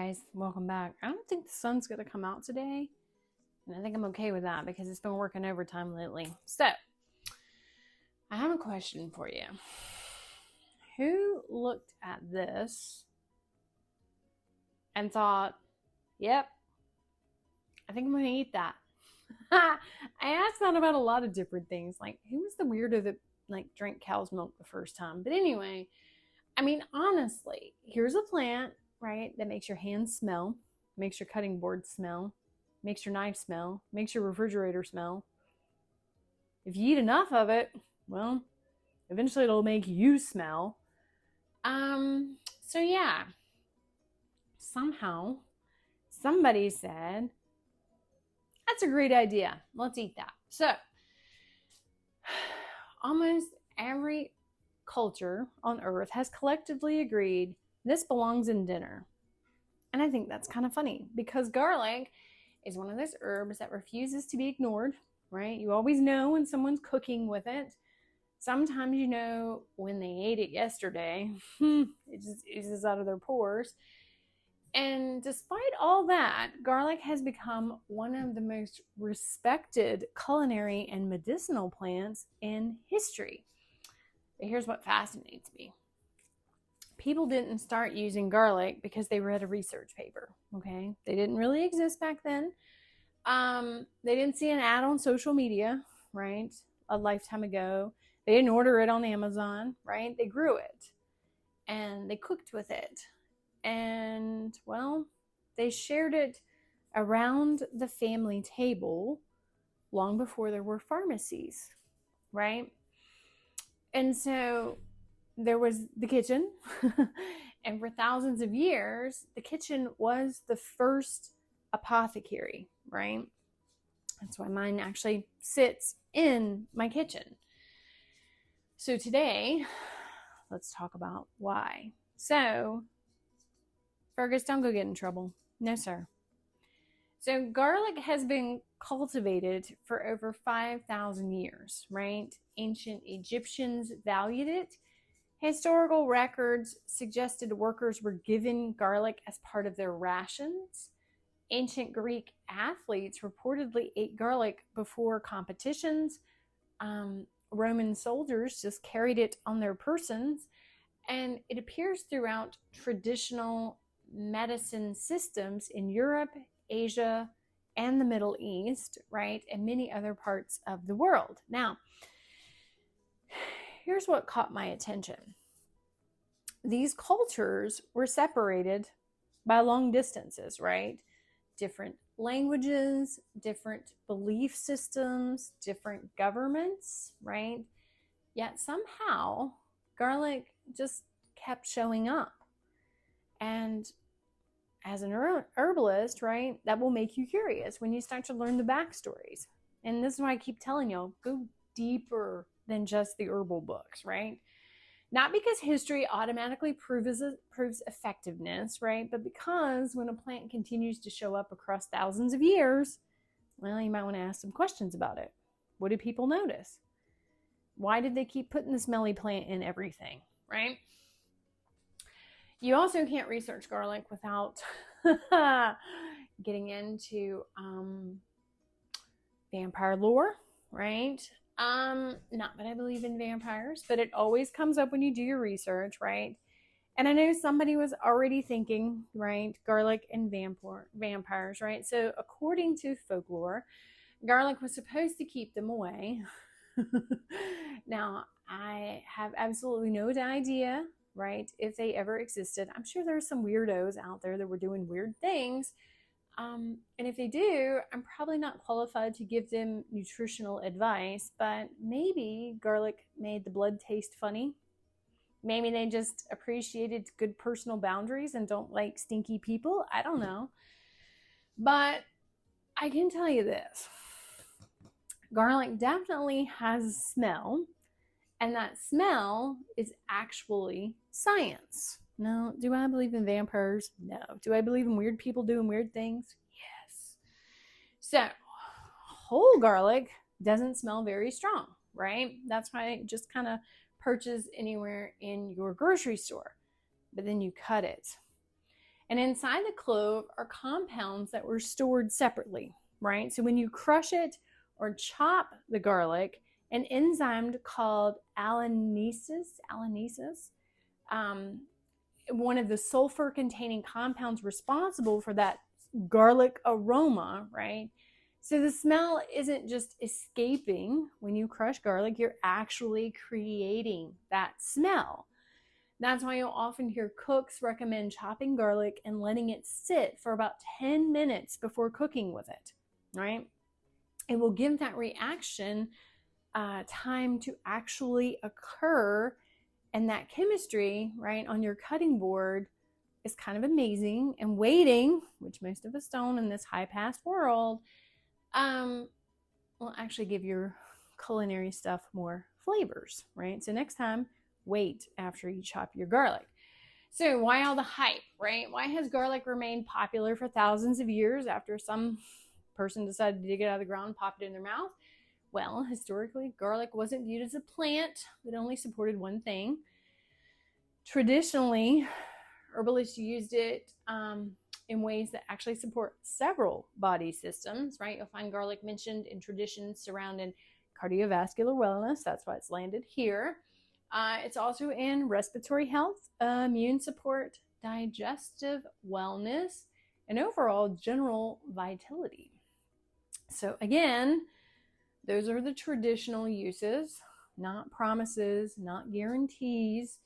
guys, welcome back. I don't think the sun's going to come out today, and I think I'm okay with that because it's been working overtime lately. So, I have a question for you. Who looked at this and thought, yep, I think I'm going to eat that? I asked that about a lot of different things. Like, who was the weirdo that drank cow's milk the first time? But anyway, I mean, honestly, here's a plant, right, that makes your hands smell, makes your cutting board smell, makes your knife smell, makes your refrigerator smell. If you eat enough of it, well, eventually it'll make you smell. So yeah, somehow somebody said, that's a great idea. Let's eat that. So almost every culture on earth has collectively agreed this belongs in dinner. And I think that's kind of funny because garlic is one of those herbs that refuses to be ignored, right? You always know when someone's cooking with it. Sometimes you know when they ate it yesterday. It just oozes out of their pores. And despite all that, garlic has become one of the most respected culinary and medicinal plants in history. But here's what fascinates me. People didn't start using garlic because they read a research paper, okay? They didn't really exist back then. They didn't see an ad on social media, right, a lifetime ago. They didn't order it on Amazon, right? They grew it, and they cooked with it. And, well, they shared it around the family table long before there were pharmacies, right? And so there was the kitchen, and for thousands of years, the kitchen was the first apothecary, right? That's why mine actually sits in my kitchen. So today, let's talk about why. So, Fergus, don't go get in trouble. No, sir. So garlic has been cultivated for over 5,000 years, right? Ancient Egyptians valued it. Historical records suggested workers were given garlic as part of their rations. Ancient Greek athletes reportedly ate garlic before competitions. Roman soldiers just carried it on their persons. And it appears throughout traditional medicine systems in Europe, Asia, and the Middle East, right? And many other parts of the world. Now, here's what caught my attention. These cultures were separated by long distances, right? Different languages, different belief systems, different governments, right? Yet somehow garlic just kept showing up. And as an herbalist, right, that will make you curious when you start to learn the backstories. And this is why I keep telling y'all, go deeper than just the herbal books, right? Not because history automatically proves effectiveness, right? But because when a plant continues to show up across thousands of years, well, you might want to ask some questions about it. What did people notice? Why did they keep putting the smelly plant in everything, right? You also can't research garlic without getting into vampire lore, right? Not that I believe in vampires, but it always comes up when you do your research, right? And I know somebody was already thinking, right, garlic and vampires, right? So according to folklore, garlic was supposed to keep them away. Now, I have absolutely no idea, right, if they ever existed. I'm sure there's some weirdos out there that were doing weird things. And if they do, I'm probably not qualified to give them nutritional advice, but maybe garlic made the blood taste funny. Maybe they just appreciated good personal boundaries and don't like stinky people. I don't know. But I can tell you this. Garlic definitely has a smell, and that smell is actually science. No. Do I believe in vampires? No. Do I believe in weird people doing weird things? Yes. So, whole garlic doesn't smell very strong, right? That's why it just kind of perches anywhere in your grocery store. But then you cut it. And inside the clove are compounds that were stored separately, right? So when you crush it or chop the garlic, an enzyme called allonesis, one of the sulfur-containing compounds responsible for that garlic aroma, right? So the smell isn't just escaping when you crush garlic, you're actually creating that smell. That's why you'll often hear cooks recommend chopping garlic and letting it sit for about 10 minutes before cooking with it, right? It will give that reaction time to actually occur, and that chemistry, right, on your cutting board is kind of amazing, and waiting, which most of us don't in this high-paced world, will actually give your culinary stuff more flavors, right? So next time, wait after you chop your garlic. So why all the hype, right? Why has garlic remained popular for thousands of years after some person decided to dig it out of the ground and pop it in their mouth? Well, historically, garlic wasn't viewed as a plant. It only supported one thing. Traditionally, herbalists used it in ways that actually support several body systems, right? You'll find garlic mentioned in traditions surrounding cardiovascular wellness. That's why it's landed here. It's also in respiratory health, immune support, digestive wellness, and overall general vitality. So again, those are the traditional uses, not promises, not guarantees,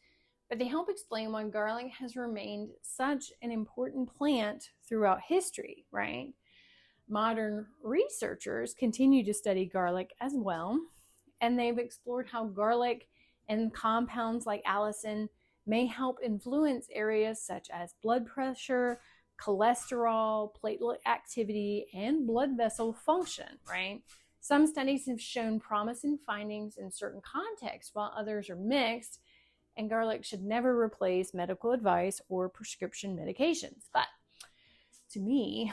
but they help explain why garlic has remained such an important plant throughout history, right? Modern researchers continue to study garlic as well, and they've explored how garlic and compounds like allicin may help influence areas such as blood pressure, cholesterol, platelet activity, and blood vessel function, right? Some studies have shown promising findings in certain contexts, while others are mixed, and garlic should never replace medical advice or prescription medications. But to me,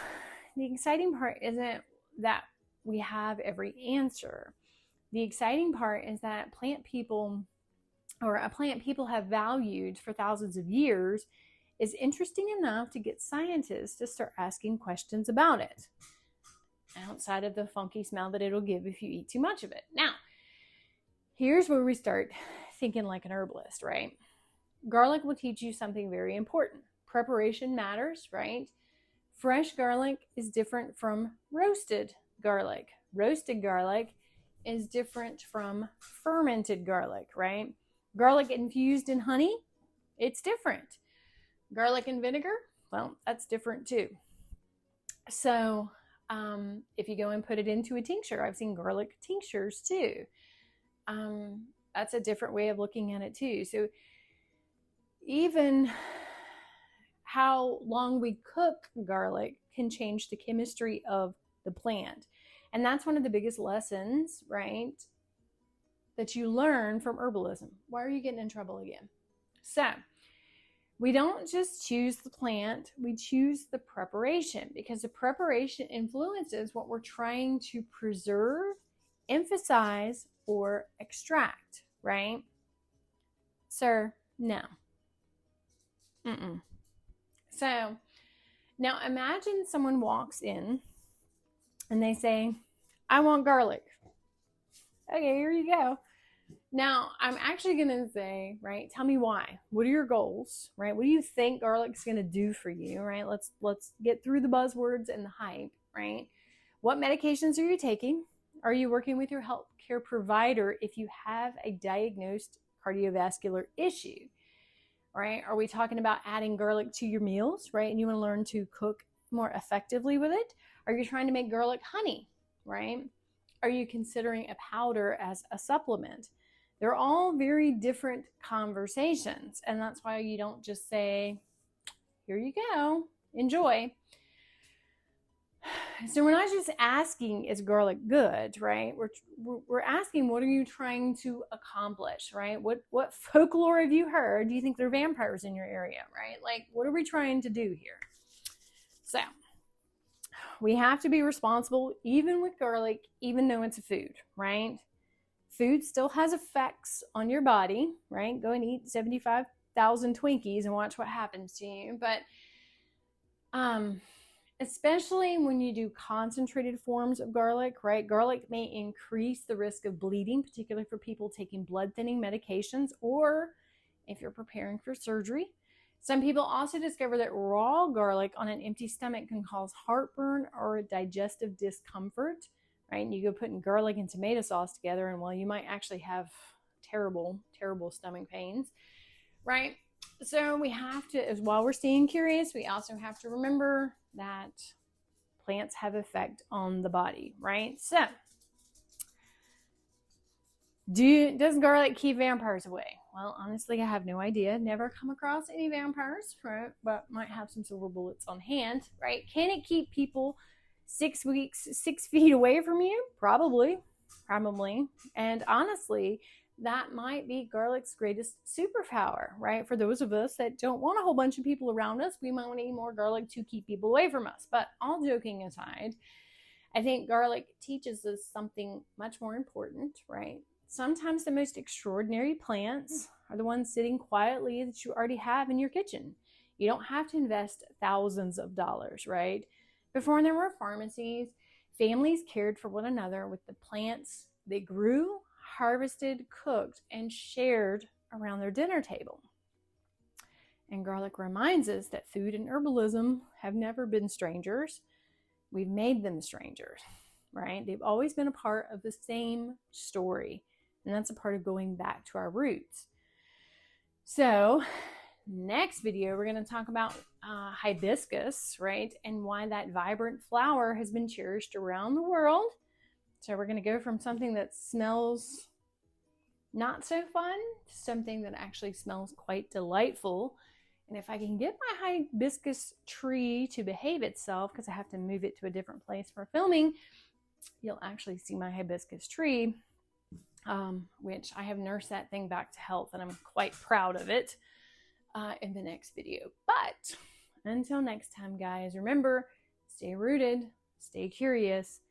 the exciting part isn't that we have every answer. The exciting part is that a plant people have valued for thousands of years is interesting enough to get scientists to start asking questions about it, outside of the funky smell that it'll give if you eat too much of it. Now, here's where we start thinking like an herbalist, right? Garlic will teach you something very important. Preparation matters, right? Fresh garlic is different from roasted garlic. Roasted garlic is different from fermented garlic, right? Garlic infused in honey, it's different. Garlic and vinegar, well, that's different too. So if you go and put it into a tincture, I've seen garlic tinctures too. That's a different way of looking at it too. So even how long we cook garlic can change the chemistry of the plant. And that's one of the biggest lessons, right, that you learn from herbalism. Why are you getting in trouble again? So we don't just choose the plant, we choose the preparation, because the preparation influences what we're trying to preserve, emphasize, or extract, right? Sir, no. So now imagine someone walks in and they say, I want garlic. Okay, here you go. Now, I'm actually going to say, right, tell me why. What are your goals, right? What do you think garlic's going to do for you, right? Let's get through the buzzwords and the hype, right? What medications are you taking? Are you working with your healthcare provider if you have a diagnosed cardiovascular issue, right? Are we talking about adding garlic to your meals, right? And you want to learn to cook more effectively with it? Are you trying to make garlic honey, right? Are you considering a powder as a supplement? They're all very different conversations. And that's why you don't just say, here you go, enjoy. So we're not just asking, is garlic good, right? We're asking, what are you trying to accomplish, right? What folklore have you heard? Do you think there are vampires in your area, right? Like, what are we trying to do here? So we have to be responsible, even with garlic, even though it's a food, right? Food still has effects on your body, right? Go and eat 75,000 Twinkies and watch what happens to you. But Um, Especially when you do concentrated forms of garlic, right? Garlic may increase the risk of bleeding, particularly for people taking blood thinning medications or if you're preparing for surgery. Some people also discover that raw garlic on an empty stomach can cause heartburn or digestive discomfort, right? And you go putting garlic and tomato sauce together, and well, you might actually have terrible, terrible stomach pains, right? So we have to, as while we're staying curious, we also have to remember that plants have effect on the body, right? So, does garlic keep vampires away? Well, honestly, I have no idea. Never come across any vampires, right? But might have some silver bullets on hand, right? Can it keep people 6 weeks, 6 feet away from you? Probably, probably. And honestly, that might be garlic's greatest superpower, right? For those of us that don't want a whole bunch of people around us, we might need more garlic to keep people away from us. But all joking aside, I think garlic teaches us something much more important, right? Sometimes the most extraordinary plants are the ones sitting quietly that you already have in your kitchen. You don't have to invest thousands of dollars, right? Before there were pharmacies, families cared for one another with the plants they grew, harvested, cooked, and shared around their dinner table. And garlic reminds us that food and herbalism have never been strangers. We've made them strangers, right? They've always been a part of the same story. And that's a part of going back to our roots. So, next video, we're going to talk about hibiscus, right? And why that vibrant flower has been cherished around the world. So, we're going to go from something that smells not so fun to something that actually smells quite delightful. And if I can get my hibiscus tree to behave itself, because I have to move it to a different place for filming, you'll actually see my hibiscus tree, which I have nursed that thing back to health, and I'm quite proud of it in the next video. But until next time, guys, remember, stay rooted, stay curious,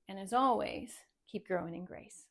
and as always, keep growing in grace.